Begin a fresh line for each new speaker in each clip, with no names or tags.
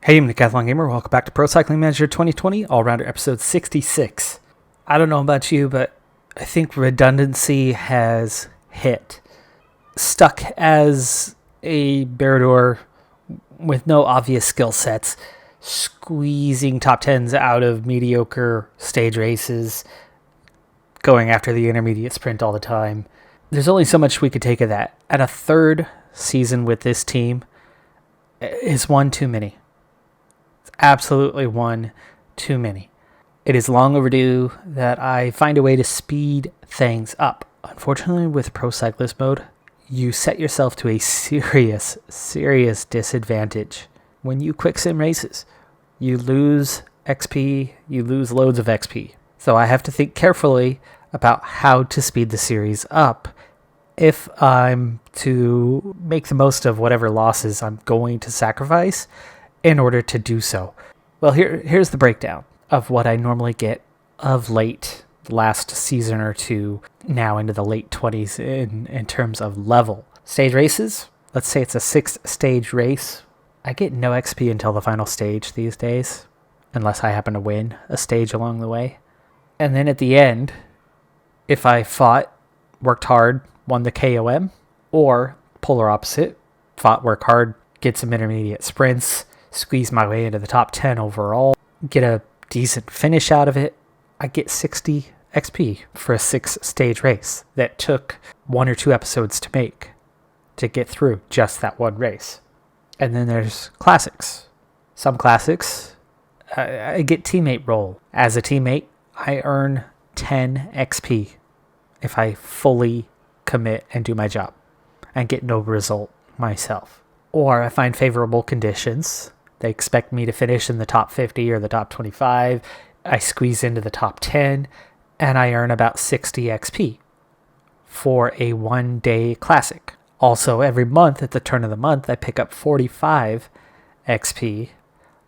Hey, I'm Decathlon Gamer. Welcome back to Pro Cycling Manager 2020, All-Rounder episode 66. I don't know about you, but I think redundancy has hit. Stuck as a Barrador with no obvious skill sets, squeezing top 10s out of mediocre stage races, going after the intermediate sprint all the time. There's only so much we could take of that. And a third season with this team is one too many. Absolutely one too many. It is long overdue that I find a way to speed things up. Unfortunately, with Pro Cyclist mode, you set yourself to a serious disadvantage. When you quick sim races, you lose XP, you lose loads of XP. So I have to think carefully about how to speed the series up if I'm to make the most of whatever losses I'm going to sacrifice in order to do so. Well, here's the breakdown of what I normally get of late, last season or two, now into the late 20s in terms of level. Stage races, let's say it's a 6-stage race. I get no XP until the final stage these days, unless I happen to win a stage along the way. And then at the end, if I fought, worked hard, won the KOM, or polar opposite, fought, work hard, get some intermediate sprints, squeeze my way into the top 10 overall, get a decent finish out of it, I get 60 XP for a 6-stage race that took 1 or 2 episodes to make to get through just that one race. And then there's classics. Some classics, I get teammate role. As a teammate, I earn 10 XP if I fully commit and do my job and get no result myself. Or I find favorable conditions. They expect me to finish in the top 50 or the top 25. I squeeze into the top 10, and I earn about 60 XP for a one-day classic. Also, every month at the turn of the month, I pick up 45 XP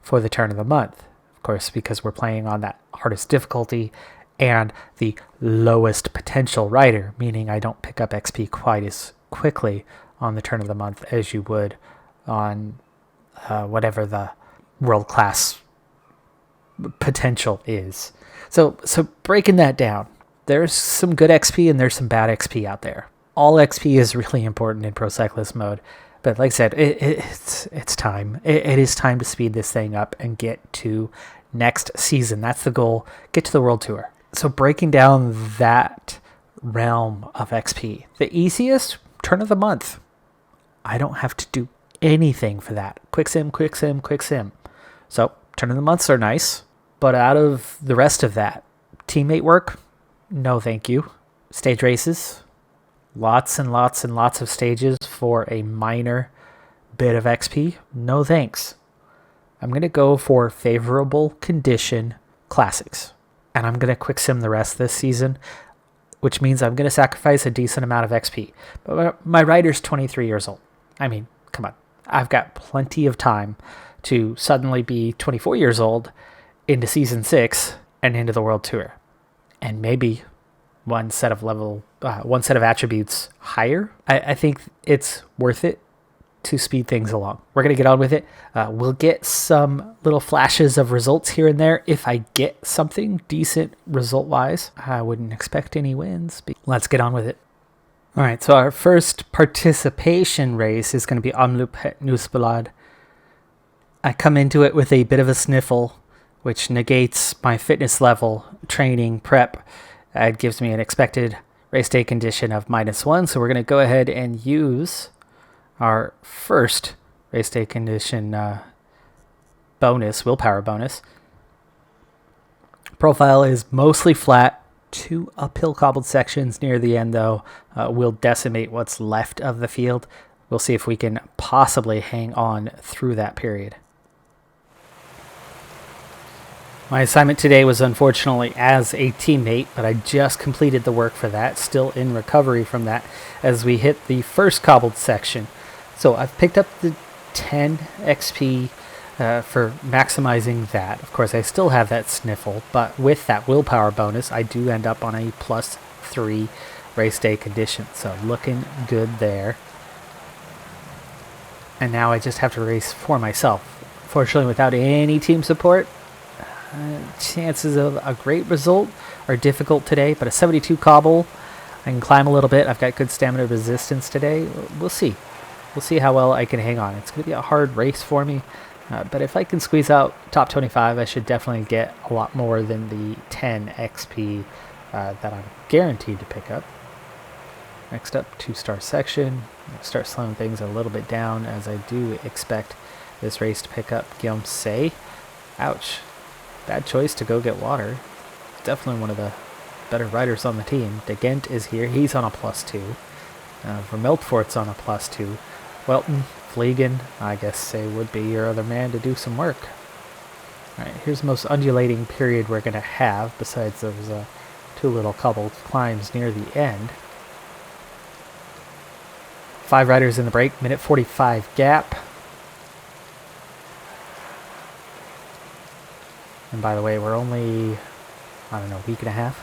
for the turn of the month. Of course, because we're playing on that hardest difficulty and the lowest potential rider, meaning I don't pick up XP quite as quickly on the turn of the month as you would on whatever the world-class potential is. So breaking that down, there's some good XP and there's some bad XP out there. All XP is really important in Pro Cyclist mode, but like I said, it's time. It is time to speed this thing up and get to next season. That's the goal. Get to the World Tour. So breaking down that realm of XP, the easiest, turn of the month. I don't have to do anything for that. Quick sim. So turn of the months are nice, but out of the rest of that, teammate work, no thank you. Stage races, lots and lots of stages for a minor bit of XP, no thanks. I'm going to go for favorable condition classics, and I'm going to quick sim the rest of this season, which means I'm going to sacrifice a decent amount of XP. But my rider's 23 years old. I mean, come on. I've got plenty of time to suddenly be 24 years old into Season 6 and into the World Tour. And maybe one set of attributes higher. I think it's worth it to speed things along. We're going to get on with it. We'll get some little flashes of results here and there. If I get something decent result-wise, I wouldn't expect any wins. But let's get on with it. All right, so our first participation race is going to be Omloop het Nieuwsblad. I come into it with a bit of a sniffle, which negates my fitness level, training, prep. It gives me an expected race day condition of -1, so we're going to go ahead and use our first race day condition bonus, willpower bonus. Profile is mostly flat. 2 uphill cobbled sections near the end, though, will decimate what's left of the field. We'll see if we can possibly hang on through that period. My assignment today was unfortunately as a teammate, but I just completed the work for that, still in recovery from that, as we hit the first cobbled section. So I've picked up the 10 XP for maximizing that. Of course, I still have that sniffle, but with that willpower bonus, I do end up on a +3 race day condition. So looking good there. And now I just have to race for myself Fortunately, without any team support, chances of a great result are difficult today, but a 72 cobble, I can climb a little bit. I've got good stamina resistance today. We'll see. We'll see how well I can hang on. It's going to be a hard race for me, but if I can squeeze out top 25, I should definitely get a lot more than the 10 XP that I'm guaranteed to pick up. Next up, 2-star section. I'll start slowing things a little bit down as I do expect this race to pick up Guillaume Say. Ouch. Bad choice to go get water. Definitely one of the better riders on the team. De Gent is here. He's on a +2. Vermiltfort's on a +2. Welton, Vliegen, I guess Say would be your other man to do some work. Alright, here's the most undulating period we're going to have, besides those 2 little cobbled climbs near the end. 5 riders in the break, minute 45 gap. And by the way, we're only, I don't know, a week and a half,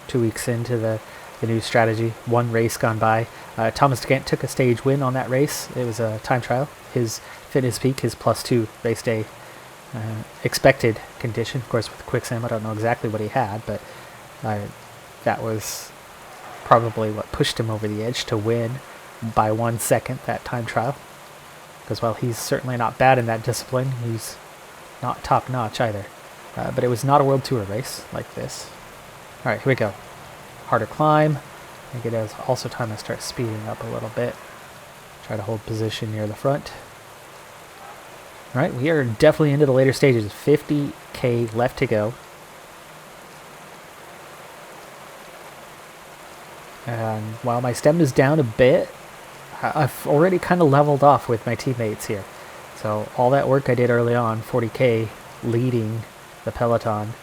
2 weeks into the new strategy. 1 race gone by. Thomas de Gent took a stage win on that race. It was a time trial. His fitness peak, his +2 race day expected condition. Of course, with Quicksand, I don't know exactly what he had, but that was probably what pushed him over the edge to win by 1 second that time trial. Because while he's certainly not bad in that discipline, he's not top notch either. But it was not a World Tour race like this. Alright, here we go. Harder climb. I think it is also time to start speeding up a little bit. Try to hold position near the front. Alright, we are definitely into the later stages. 50k left to go. And while my stem is down a bit, I've already kind of leveled off with my teammates here. So all that work I did early on, 40k leading the peloton,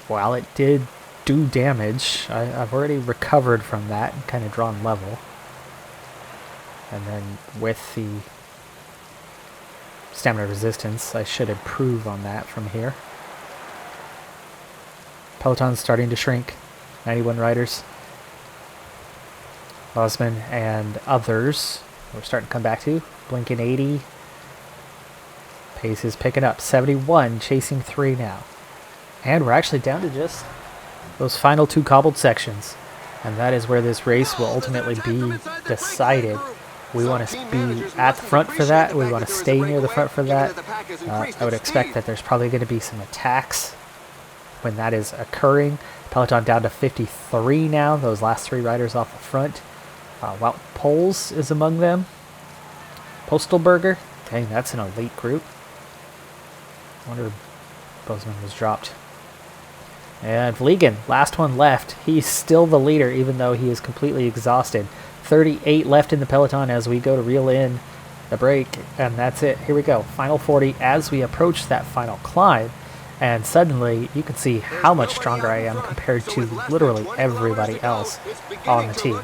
while it did do damage, I've already recovered from that and kind of drawn level. And then with the stamina resistance, I should improve on that from here. Peloton's starting to shrink. 91 riders. Osman and others we're starting to come back to. Blinken 80. Pace is picking up. 71, chasing 3 now. And we're actually down to just those final 2 cobbled sections. And that is where this race will ultimately be decided. We want to be at the front for that. We want to stay near the front for that. I would expect that there's probably going to be some attacks when that is occurring. Peloton down to 53 now. Those last 3 riders off the front. Wout Poels is among them. Postelberger. Dang, that's an elite group. I wonder if Bozeman was dropped. And Vliegen, last one left. He's still the leader, even though he is completely exhausted. 38 left in the peloton as we go to reel in the break. And that's it. Here we go. Final 40 as we approach that final climb. And suddenly, you can see how much stronger I am compared to literally everybody else on the team.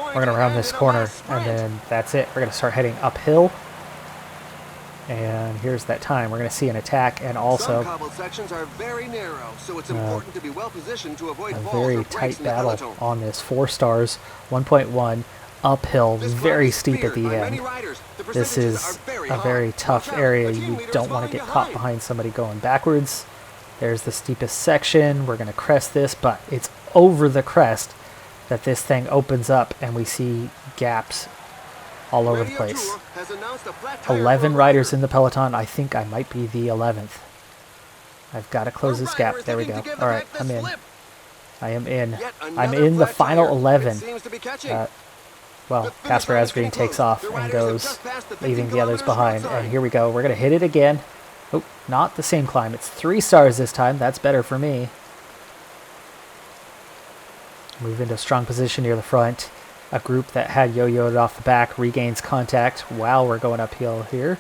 We're going to round this corner, and then that's it. We're going to start heading uphill. And here's that time. We're going to see an attack and also
sections are very narrow, so it's important to be well positioned to avoid
a very tight battle on this. 4 stars, 1.1, uphill, very steep at the end. This is a very tough area. You don't want to get caught behind somebody going backwards. There's the steepest section. We're going to crest this, but it's over the crest that this thing opens up and we see gaps all over the place. 11 riders in the peloton. I think I might be the 11th. I've got to close this gap. There we go. All right, I'm in. I am in. I'm in the final 11. Well, Casper Asgreen takes off and goes, leaving the others behind. And here we go. We're going to hit it again. Oh, not the same climb. It's 3 stars this time. That's better for me. Move into a strong position near the front. A group that had yo-yoed off the back regains contact while we're going uphill here.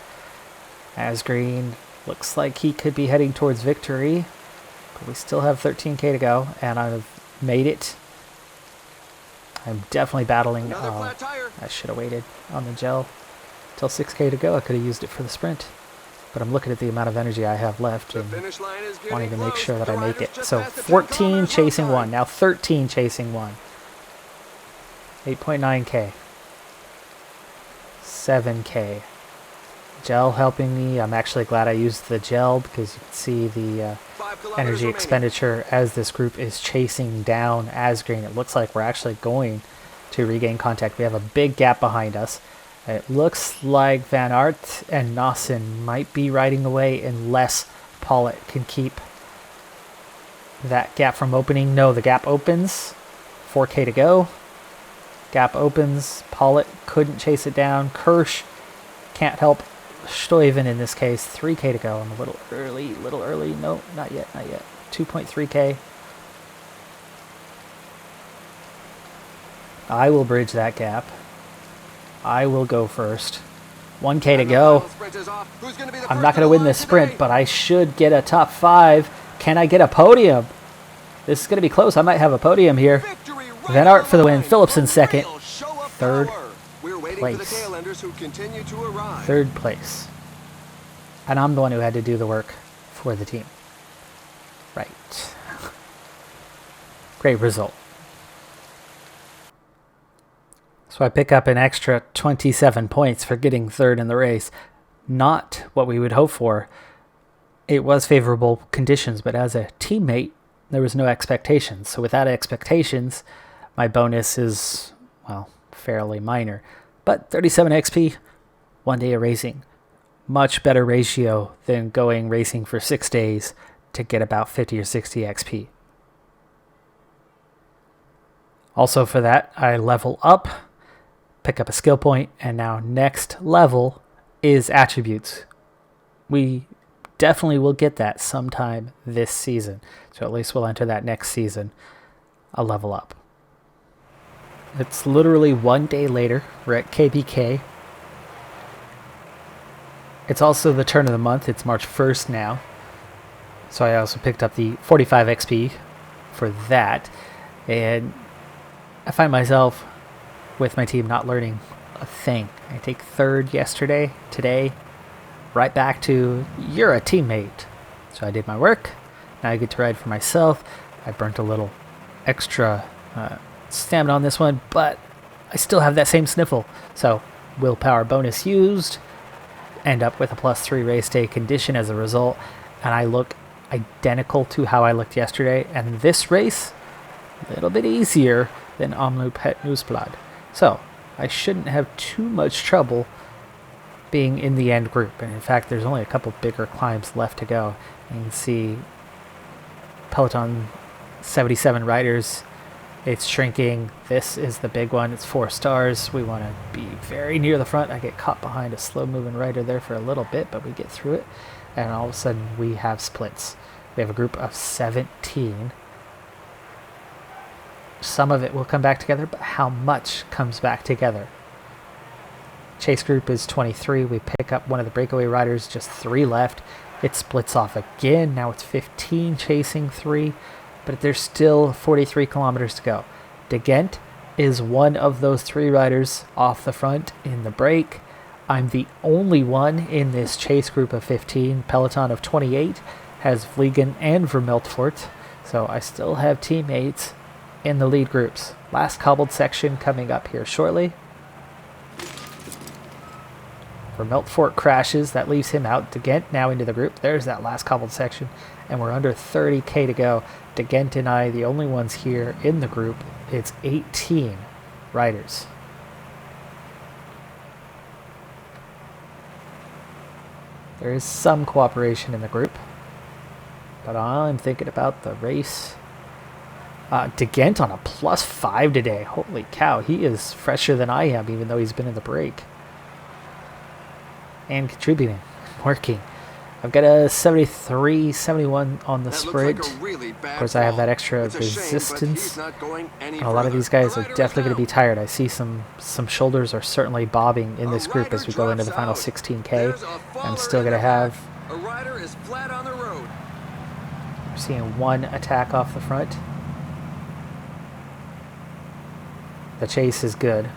Asgreen looks like he could be heading towards victory. But we still have 13k to go. And I've made it. I'm definitely battling. I should have waited on the gel till 6k to go. I could have used it for the sprint. But I'm looking at the amount of energy I have left and wanting to make sure that I make it. So 14 chasing 1. Now 13 chasing 1. 8.9k. 7k. Gel helping me. I'm actually glad I used the gel because you can see the
5 kilometers
energy
remaining.
expenditure as this group is chasing down as green. It looks like we're actually going to regain contact. We have a big gap behind us. It looks like Van Aert and Nossen might be riding away unless Pollitt can keep that gap from opening. No, the gap opens. 4K to go. Gap opens. Pollitt couldn't chase it down. Kirsch can't help Stuyven in this case. 3K to go. I'm a little early. No, not yet. 2.3K. I will bridge that gap. I will go first. 1K to go. I'm not going to win this sprint, but I should get a top 5. Can I get a podium? This is going to be close. I might have a podium here. Van Aert for the win. Philipsen second. Third place. Third place. And I'm the one who had to do the work for the team. Right. Great result. So I pick up an extra 27 points for getting third in the race. Not what we would hope for. It was favorable conditions, but as a teammate, there was no expectations. So without expectations, my bonus is, well, fairly minor. But 37 XP, 1 day of racing. Much better ratio than going racing for 6 days to get about 50 or 60 XP. Also for that, I level up, pick up a skill point, and now next level is attributes. We definitely will get that sometime this season. So at least we'll enter that next season a level up. It's literally 1 day later. We're at KBK. It's also the turn of the month. It's March 1st now. So I also picked up the 45 XP for that. And I find myself with my team not learning a thing. I take third yesterday, today, right back to you're a teammate. So I did my work. Now I get to ride for myself. I burnt a little extra stamina on this one, but I still have that same sniffle. So willpower bonus used. End up with a +3 race day condition as a result. And I look identical to how I looked yesterday. And this race, a little bit easier than Omloop Het Nieuwsblad. So I shouldn't have too much trouble being in the end group. And in fact, there's only a couple bigger climbs left to go. You can see Peloton 77 riders. It's shrinking. This is the big one. It's 4 stars. We want to be very near the front. I get caught behind a slow-moving rider there for a little bit, but we get through it. And all of a sudden, we have splits. We have a group of 17. Some of it will come back together, but how much comes back together? Chase group is 23. We pick up one of the breakaway riders, just 3 left. It splits off again. Now it's 15 chasing 3, but there's still 43 kilometers to go. De Gent is one of those 3 riders off the front in the break. I'm the only one in this chase group of 15. Peloton of 28 has Vliegen and Vermeltfort, so I still have teammates in the lead groups. Last cobbled section coming up here shortly. Vermeltfort crashes, that leaves him out. De Gent now into the group. There's that last cobbled section, and we're under 30k to go. De Gent and I, the only ones here in the group. It's 18 riders. There is some cooperation in the group, but I'm thinking about the race. De Gent on a +5 today. Holy cow, he is fresher than I am, even though he's been in the break. And contributing, working. I've got a 73, 71 on the sprint. Of course, I have that extra resistance. And a lot of these guys are definitely going to be tired. I see some shoulders are certainly bobbing in this group as we go into the final 16k. I'm still going to have... We're seeing 1 attack off the front. The chase is good.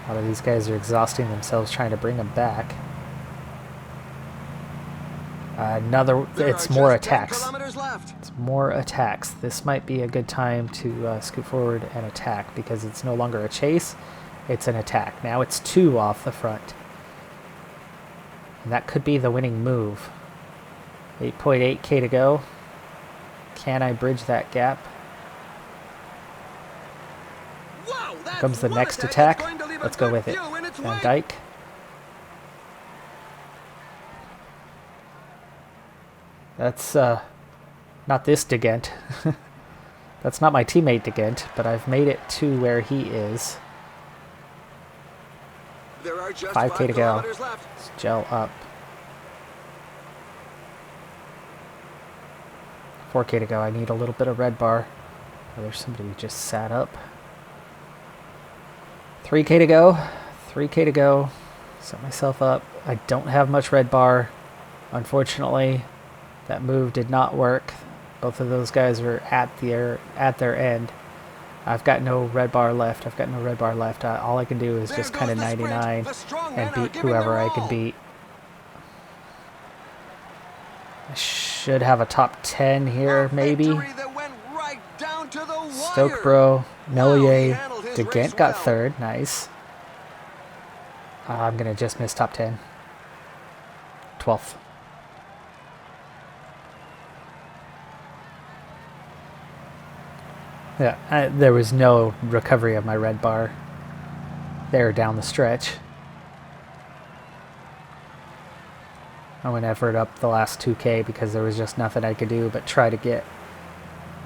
A lot of these guys are exhausting themselves trying to bring them back. It's more attacks. It's more attacks. This might be a good time to scoot forward and attack because it's no longer a chase, it's an attack. Now it's 2 off the front. And that could be the winning move. 8.8k to go. Can I bridge that gap?
Wow,
Here comes the next attack. Let's go with it. Van Dyke. That's not this Degent. That's not my teammate Degent, but I've made it to where he is.
There are just
5k to go.
left.
Let's gel up. 4k to go. I need a little bit of red bar. Oh, there's somebody who just sat up. 3k to go. 3k to go. Set myself up. I don't have much red bar. Unfortunately, that move did not work. Both of those guys are at their end. I've got no red bar left. All I can do is just kind of 99 and beat whoever I can beat. I should have a top 10 here, maybe. Stoke Bro, Melier, Degent got third. Nice. I'm going to just miss top 10. 12th. Yeah, there was no recovery of my red bar there down the stretch. I went effort up the last 2k because there was just nothing I could do but try to get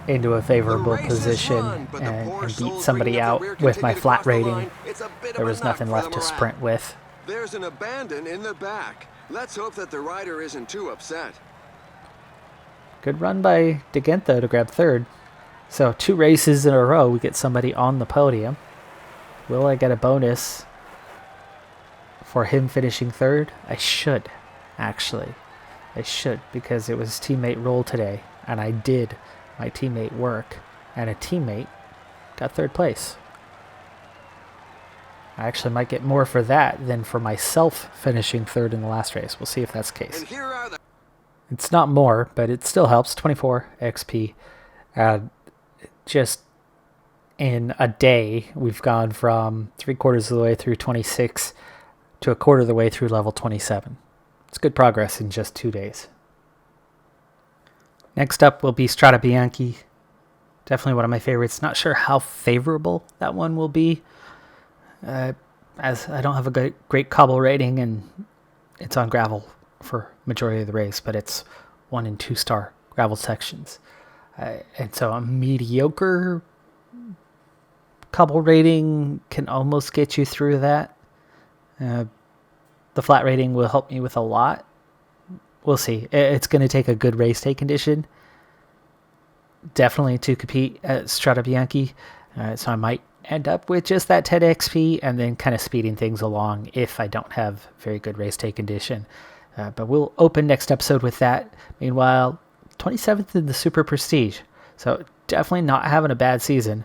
into a favorable position and beat somebody out with my flat rating. There was nothing left to sprint with.
There's an abandon in the back. Let's hope that the rider isn't too upset.
Good run by Degent though to grab third. So 2 races in a row, we get somebody on the podium. Will I get a bonus for him finishing third? I should, actually. I should, because it was teammate roll today, and I did my teammate work, and a teammate got third place. I actually might get more for that than for myself finishing third in the last race. We'll see if that's the case.
And here are the
It's not more, but it still helps. 24 XP. Just in a day, we've gone from 3/4 of the way through 26 to a quarter of the way through level 27. It's good progress in just 2 days. Next up will be Strada Bianchi. Definitely one of my favorites. Not sure how favorable that one will be, as I don't have a great cobble rating and it's on gravel for majority of the race, but it's 1 and 2 star gravel sections. And so a mediocre cobble rating can almost get you through that. The flat rating will help me with a lot. We'll see. It's going to take a good race day condition, definitely, to compete at Strada Bianchi. So I might end up with just that 10 XP and then kind of speeding things along if I don't have very good race day condition. But we'll open next episode with that. Meanwhile, 27th in the Super Prestige. So definitely not having a bad season.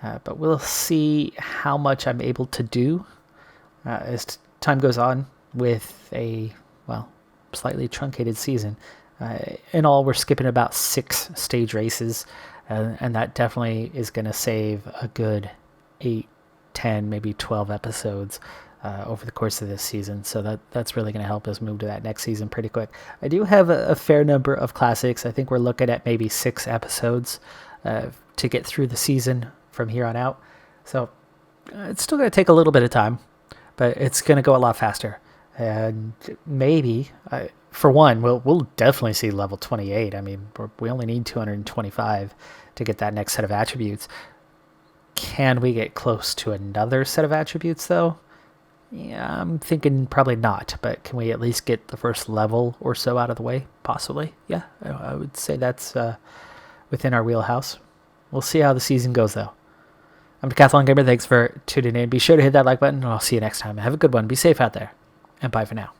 But we'll see how much I'm able to do as time goes on with a, slightly truncated season. In all, we're skipping about 6 stage races. And that definitely is going to save a good 8, 10, maybe 12 episodes over the course of this season. So that's really going to help us move to that next season pretty quick. I do have a fair number of classics. I think we're looking at maybe 6 episodes to get through the season from here on out. So it's still going to take a little bit of time, but it's going to go a lot faster. And maybe, for one, we'll definitely see level 28. I mean, we only need 225 to get that next set of attributes. Can we get close to another set of attributes, though? Yeah, I'm thinking probably not, but can we at least get the first level or so out of the way? Possibly, yeah. I would say that's within our wheelhouse. We'll see how the season goes, though. I'm Decathlon Gamer. Thanks for tuning in. Be sure to hit that like button, and I'll see you next time. Have a good one. Be safe out there, and bye for now.